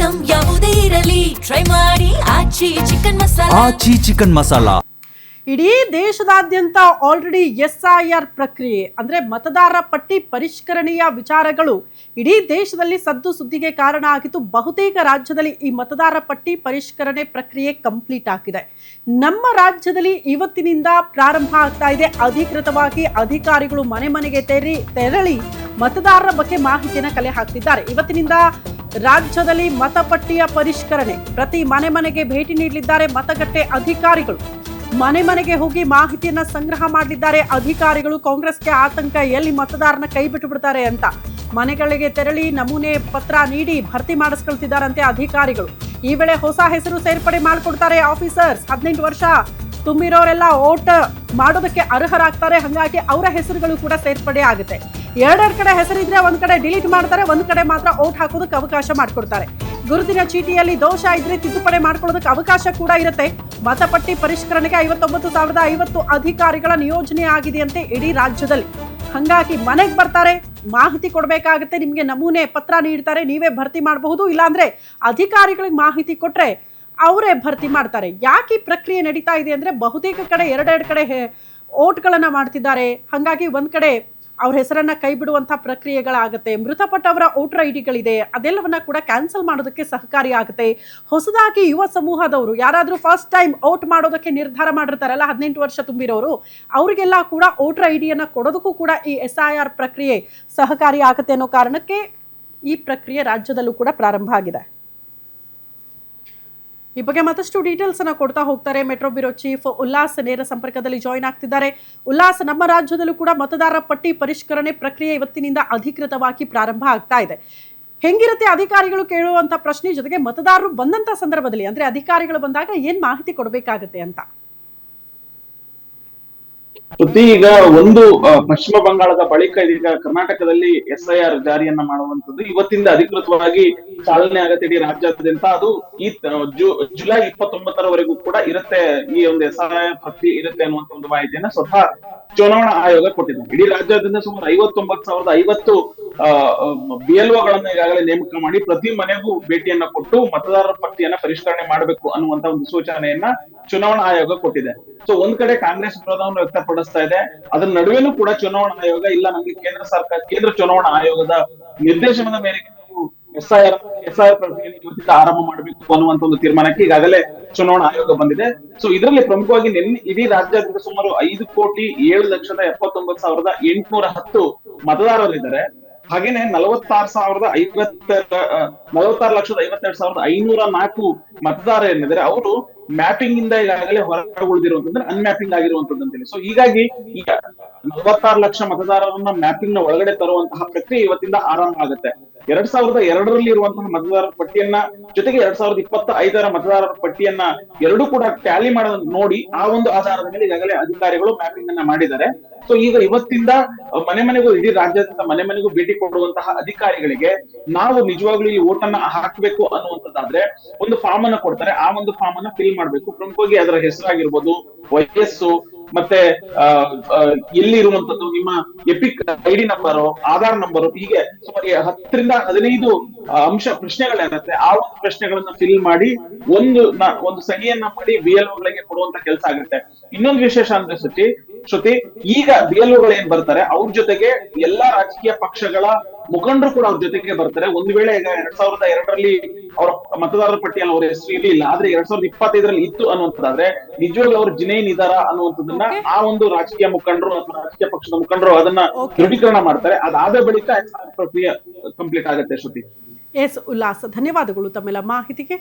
Item ಯಾವುದೇ ಇರಲಿ try ಮಾಡಿ ಆಚಿ ಚಿಕನ್ ಮಸಾಲಾ. ಇಡೀ ದೇಶದಾದ್ಯಂತ ಆಲ್ರೆಡಿ SIR ಪ್ರಕ್ರಿಯೆ ಅಂದ್ರೆ ಮತದಾರರ ಪಟ್ಟಿ ಪರಿಷ್ಕರಣೆಯ ವಿಚಾರಗಳು ಇಡೀ ದೇಶದಲ್ಲಿ ಸದ್ದು ಸುದ್ದಿಗೆ ಕಾರಣ ಆಗಿತ್ತು. ಬಹುತೇಕ ರಾಜ್ಯದಲ್ಲಿ ಈ ಮತದಾರರ ಪಟ್ಟಿ ಪರಿಷ್ಕರಣೆ ಪ್ರಕ್ರಿಯೆ ಕಂಪ್ಲೀಟ್ ಆಗಿದೆ. ನಮ್ಮ ರಾಜ್ಯದಲ್ಲಿ ಇವತ್ತಿನಿಂದ ಪ್ರಾರಂಭ ಆಗ್ತಾ ಇದೆ. ಅಧಿಕೃತವಾಗಿ ಅಧಿಕಾರಿಗಳು ಮನೆ ಮನೆಗೆ ತೆರಳಿ ಮತದಾರರ ಬಗ್ಗೆ ಮಾಹಿತಿಯನ್ನು ಕಲೆ ಹಾಕ್ತಿದ್ದಾರೆ. ಇವತ್ತಿನಿಂದ ರಾಜ್ಯದಲ್ಲಿ ಮತಪಟ್ಟಿಯ ಪರಿಷ್ಕರಣೆ, ಪ್ರತಿ ಮನೆ ಮನೆಗೆ ಭೇಟಿ ನೀಡಲಿದ್ದಾರೆ ಮತಗಟ್ಟೆ ಅಧಿಕಾರಿಗಳು. ಮನೆ ಮನೆಗೆ ಹೋಗಿ ಮಾಹಿತಿಯನ್ನ ಸಂಗ್ರಹ ಮಾಡಲಿದ್ದಾರೆ ಅಧಿಕಾರಿಗಳು. ಕಾಂಗ್ರೆಸ್ಗೆ ಆತಂಕ, ಎಲ್ಲಿ ಮತದಾರನ ಕೈ ಬಿಟ್ಟು ಬಿಡ್ತಾರೆ ಅಂತ ಮನೆಗಳಿಗೆ ತೆರಳಿ ನಮೂನೆ ಪತ್ರ ನೀಡಿ ಭರ್ತಿ ಮಾಡಿಸ್ಕೊಳ್ತಿದ್ದಾರಂತೆ ಅಧಿಕಾರಿಗಳು. ಈ ವೇಳೆ ಹೊಸ ಹೆಸರು ಸೇರ್ಪಡೆ ಮಾಡಿಕೊಡ್ತಾರೆ ಆಫೀಸರ್ಸ್. 18 ವರ್ಷ ತುಂಬಿರೋರೆಲ್ಲ ವೋಟ್ ಮಾಡೋದಕ್ಕೆ ಅರ್ಹರಾಗ್ತಾರೆ. ಹಾಗಾಗಿ ಅವರ ಹೆಸರುಗಳು ಕೂಡ ಸೇರ್ಪಡೆ ಆಗುತ್ತೆ. ಎರಡೆರಡು ಕಡೆ ಹೆಸರಿದ್ರೆ ಒಂದ್ ಕಡೆ ಡಿಲೀಟ್ ಮಾಡ್ತಾರೆ, ಒಂದ್ ಕಡೆ ಮಾತ್ರ ವೋಟ್ ಹಾಕೋದಕ್ಕೆ ಅವಕಾಶ ಮಾಡಿಕೊಡ್ತಾರೆ. ಗುರುತಿನ ಚೀಟಿಯಲ್ಲಿ ದೋಷ ಇದ್ರೆ ತಿದ್ದುಪಡಿ ಮಾಡ್ಕೊಳ್ಳೋದಕ್ಕೆ ಅವಕಾಶ ಕೂಡ ಇರುತ್ತೆ. ಮತಪಟ್ಟಿ ಪರಿಷ್ಕರಣೆಗೆ 59,050 ಅಧಿಕಾರಿಗಳ ನಿಯೋಜನೆ ಆಗಿದೆಯಂತೆ ಇಡೀ ರಾಜ್ಯದಲ್ಲಿ. ಹಂಗಾಗಿ ಮನೆಗೆ ಬರ್ತಾರೆ, ಮಾಹಿತಿ ಕೊಡಬೇಕಾಗುತ್ತೆ, ನಿಮಗೆ ನಮೂನೆ ಪತ್ರ ನೀಡ್ತಾರೆ, ನೀವೇ ಭರ್ತಿ ಮಾಡಬಹುದು. ಇಲ್ಲಾಂದ್ರೆ ಅಧಿಕಾರಿಗಳಿಗೆ ಮಾಹಿತಿ ಕೊಟ್ರೆ ಅವರೇ ಭರ್ತಿ ಮಾಡ್ತಾರೆ. ಯಾಕೆ ಈ ಪ್ರಕ್ರಿಯೆ ನಡೀತಾ ಇದೆ ಅಂದ್ರೆ ಬಹುತೇಕ ಕಡೆ ಎರಡೆರಡು ಕಡೆ ವೋಟ್ಗಳನ್ನ ಮಾಡ್ತಿದ್ದಾರೆ. ಹಾಗಾಗಿ ಒಂದ್ ಕಡೆ ಅವ್ರ ಹೆಸರನ್ನ ಕೈ ಬಿಡುವಂತಹ ಪ್ರಕ್ರಿಯೆಗಳಾಗುತ್ತೆ. ಮೃತಪಟ್ಟವರ ವೋಟರ್ ಐಡಿಗಳಿದೆ, ಅದೆಲ್ಲವನ್ನ ಕೂಡ ಕ್ಯಾನ್ಸಲ್ ಮಾಡೋದಕ್ಕೆ ಸಹಕಾರಿ ಆಗುತ್ತೆ. ಹೊಸದಾಗಿ ಯುವ ಸಮೂಹದವರು ಯಾರಾದ್ರೂ ಫಸ್ಟ್ ಟೈಮ್ ವೋಟ್ ಮಾಡೋದಕ್ಕೆ ನಿರ್ಧಾರ ಮಾಡಿರ್ತಾರಲ್ಲ, 18 ವರ್ಷ ತುಂಬಿರೋರು, ಅವರಿಗೆಲ್ಲ ಕೂಡ ವೋಟರ್ ಐಡಿಯನ್ನ ಕೊಡೋದಕ್ಕೂ ಕೂಡ ಈ SIR ಪ್ರಕ್ರಿಯೆ ಸಹಕಾರಿ ಆಗುತ್ತೆ ಅನ್ನೋ ಕಾರಣಕ್ಕೆ ಈ ಪ್ರಕ್ರಿಯೆ ರಾಜ್ಯದಲ್ಲೂ ಕೂಡ ಪ್ರಾರಂಭ ಆಗಿದೆ. ಈ ಬಗ್ಗೆ ಮತ್ತಷ್ಟು ಡೀಟೇಲ್ಸ್ ಅನ್ನ ಕೊಡ್ತಾ ಹೋಗ್ತಾರೆ ಮೆಟ್ರೋ ಬ್ಯೂರೋ ಚೀಫ್ ಉಲ್ಲಾಸ್ ನೇರ ಸಂಪರ್ಕದಲ್ಲಿ ಜಾಯಿನ್ ಆಗ್ತಿದ್ದಾರೆ. ಉಲ್ಲಾಸ್, ನಮ್ಮ ರಾಜ್ಯದಲ್ಲೂ ಕೂಡ ಮತದಾರರ ಪಟ್ಟಿ ಪರಿಷ್ಕರಣೆ ಪ್ರಕ್ರಿಯೆ ಇವತ್ತಿನಿಂದ ಅಧಿಕೃತವಾಗಿ ಪ್ರಾರಂಭ ಆಗ್ತಾ ಇದೆ. ಹೆಂಗಿರುತ್ತೆ ಅಧಿಕಾರಿಗಳು ಕೇಳುವಂತ ಪ್ರಶ್ನೆ, ಜೊತೆಗೆ ಮತದಾರರು ಬಂದಂತ ಸಂದರ್ಭದಲ್ಲಿ ಅಂದ್ರೆ ಅಧಿಕಾರಿಗಳು ಬಂದಾಗ ಏನ್ ಮಾಹಿತಿ ಕೊಡಬೇಕಾಗುತ್ತೆ ಅಂತ? ಈಗ ಒಂದು ಪಶ್ಚಿಮ ಬಂಗಾಳದ ಬಳಿಕ ಇದೀಗ ಕರ್ನಾಟಕದಲ್ಲಿ SIR ಜಾರಿಯನ್ನ ಮಾಡುವಂತದ್ದು ಇವತ್ತಿಂದ ಅಧಿಕೃತವಾಗಿ ಚಾಲನೆ ಆಗತ್ತೆ ಇಡೀ ರಾಜ್ಯಾದ್ಯಂತ. ಅದು ಈ ಜುಲೈ 29ರವರೆಗೂ ಕೂಡ ಇರುತ್ತೆ. ಈ ಒಂದು SIR ಪ್ರಕ್ರಿಯೆ ಇರುತ್ತೆ ಅನ್ನುವಂತ ಒಂದು ಮಾಹಿತಿಯನ್ನ ಸ್ವತಃ ಚುನಾವಣಾ ಆಯೋಗ ಕೊಟ್ಟಿದೆ. ಇಡೀ ರಾಜ್ಯಾದ್ಯಂತ ಸುಮಾರು 59,050 BLOಗಳನ್ನ ಈಗಾಗಲೇ ನೇಮಕ ಮಾಡಿ ಪ್ರತಿ ಮನೆಗೂ ಭೇಟಿಯನ್ನ ಕೊಟ್ಟು ಮತದಾರರ ಪಟ್ಟಿಯನ್ನ ಪರಿಷ್ಕರಣೆ ಮಾಡಬೇಕು ಅನ್ನುವಂತ ಒಂದು ಸೂಚನೆಯನ್ನ ಚುನಾವಣಾ ಆಯೋಗ ಕೊಟ್ಟಿದೆ. ಸೊ ಒಂದ್ ಕಡೆ ಕಾಂಗ್ರೆಸ್ ವಿರೋಧವನ್ನು ವ್ಯಕ್ತಪಡಿಸ್ತಾ ಇದೆ. ಅದರ ನಡುವೆನೂ ಕೂಡ ಚುನಾವಣಾ ಆಯೋಗ ಇಲ್ಲ, ನಮಗೆ ಕೇಂದ್ರ ಚುನಾವಣಾ ಆಯೋಗದ ನಿರ್ದೇಶನದ ಮೇರೆಗೆ SIR ಪ್ರಕ್ರಿಯೆ ಇವತ್ತಿಂದ ಆರಂಭ ಮಾಡಬೇಕು ಅನ್ನುವಂತ ಒಂದು ತೀರ್ಮಾನಕ್ಕೆ ಈಗಾಗಲೇ ಚುನಾವಣಾ ಆಯೋಗ ಬಂದಿದೆ. ಸೊ ಇದರಲ್ಲಿ ಪ್ರಮುಖವಾಗಿ ಇಡೀ ರಾಜ್ಯಾದ್ಯಂತ ಸುಮಾರು 5,07,79,810 ಮತದಾರರಿದ್ದಾರೆ. ಹಾಗೇನೆ 46,52,504 ಮತದಾರ ಏನಿದ್ದಾರೆ ಅವರು ಮ್ಯಾಪಿಂಗ್ ಇಂದ ಈಗಾಗಲೇ ಹೊರ ಉಳಿದಿರುವಂತಂದ್ರೆ ಅನ್ಮ್ಯಾಪಿಂಗ್ ಆಗಿರುವಂತದ್ದು ಅಂತೇಳಿ. ಸೊ ಹೀಗಾಗಿ ಈಗ 46 ಲಕ್ಷ ಮತದಾರರನ್ನ ಮ್ಯಾಪಿಂಗ್ ನ ಒಳಗಡೆ ತರುವಂತಹ ಪ್ರಕ್ರಿಯೆ ಇವತ್ತಿಂದ ಆರಂಭ ಆಗುತ್ತೆ. 2002ರಲ್ಲಿ ಇರುವಂತಹ ಮತದಾರರ ಪಟ್ಟಿಯನ್ನ ಜೊತೆಗೆ 2025ರ ಮತದಾರರ ಪಟ್ಟಿಯನ್ನ ಎರಡೂ ಕೂಡ ಟ್ಯಾಲಿ ನೋಡಿ ಆ ಒಂದು ಆಧಾರದ ಮೇಲೆ ಈಗಾಗಲೇ ಅಧಿಕಾರಿಗಳು ಮ್ಯಾಪಿಂಗ್ ಅನ್ನ ಮಾಡಿದ್ದಾರೆ. ಸೊ ಈಗ ಇವತ್ತಿಂದ ಮನೆ ಮನೆಗೂ ಇಡೀ ರಾಜ್ಯದಿಂದ ಮನೆ ಮನೆಗೂ ಭೇಟಿ ಕೊಡುವಂತಹ ಅಧಿಕಾರಿಗಳಿಗೆ ನಾವು ನಿಜವಾಗ್ಲೂ ಈ ವೋಟ್ ಅನ್ನ ಹಾಕ್ಬೇಕು ಅನ್ನುವಂಥದ್ದಾದ್ರೆ ಒಂದು ಫಾರ್ಮ್ ಅನ್ನ ಕೊಡ್ತಾರೆ. ಆ ಒಂದು ಫಾರ್ಮ್ ಅನ್ನ ಫಿಲ್ ಮಾಡ್ಬೇಕು. ಪ್ರಮುಖವಾಗಿ ಅದರ ಹೆಸರಾಗಿರ್ಬೋದು, ವಯಸ್ಸು, ಮತ್ತೆ ಎಲ್ಲಿ ಇರುವಂತದ್ದು, ನಿಮ್ಮ EPIC ID number, Aadhaar number, ಹೀಗೆ ಸುಮಾರು 10ರಿಂದ 15 ಪ್ರಶ್ನೆಗಳಿರುತ್ತೆ. ಆ ಒಂದು ಪ್ರಶ್ನೆಗಳನ್ನ ಫಿಲ್ ಮಾಡಿ ಒಂದು ಸಹಿಯನ್ನ ಮಾಡಿ BLOಗಳಿಗೆ ಕೊಡುವಂತ ಕೆಲಸ ಆಗುತ್ತೆ. ಇನ್ನೊಂದು ವಿಶೇಷ ಅಂದ್ರೆ ಶ್ರುತಿ, ಈಗ BLOಗಳು ಏನ್ ಬರ್ತಾರೆ ಅವ್ರ ಜೊತೆಗೆ ಎಲ್ಲಾ ರಾಜಕೀಯ ಪಕ್ಷಗಳ ಮುಖಂಡರು ಕೂಡ ಅವ್ರ ಜೊತೆಗೆ ಬರ್ತಾರೆ. ಒಂದು ವೇಳೆ ಈಗ 2002ರಲ್ಲಿ ಅವ್ರ ಮತದಾರರ ಪಟ್ಟಿಯಲ್ಲಿ ಅವ್ರ ಹೆಸರು ಇರಲಿಲ್ಲ, ಆದ್ರೆ 2025ರಲ್ಲಿ ಇತ್ತು ಅನ್ನುವಂಥದ್ದಾದ್ರೆ ನಿಜವಾಗ್ಲೂ ಅವ್ರು ಜಿನೇನ್ ಇದಾರ ಅನ್ನುವಂಥದ್ದನ್ನ ಆ ಒಂದು ರಾಜಕೀಯ ಮುಖಂಡರು ಅಥವಾ ರಾಜಕೀಯ ಪಕ್ಷದ ಮುಖಂಡರು ಅದನ್ನ ದೃಢೀಕರಣ ಮಾಡ್ತಾರೆ. ಅದಾದ ಬಳಿಕ ಪ್ರಕ್ರಿಯೆ ಕಂಪ್ಲೀಟ್ ಆಗುತ್ತೆ. ಶ್ರುತಿ. ಎಸ್ ಉಲ್ಲಾಸ್, ಧನ್ಯವಾದಗಳು ತಮ್ಮೆಲ್ಲ ಮಾಹಿತಿಗೆ.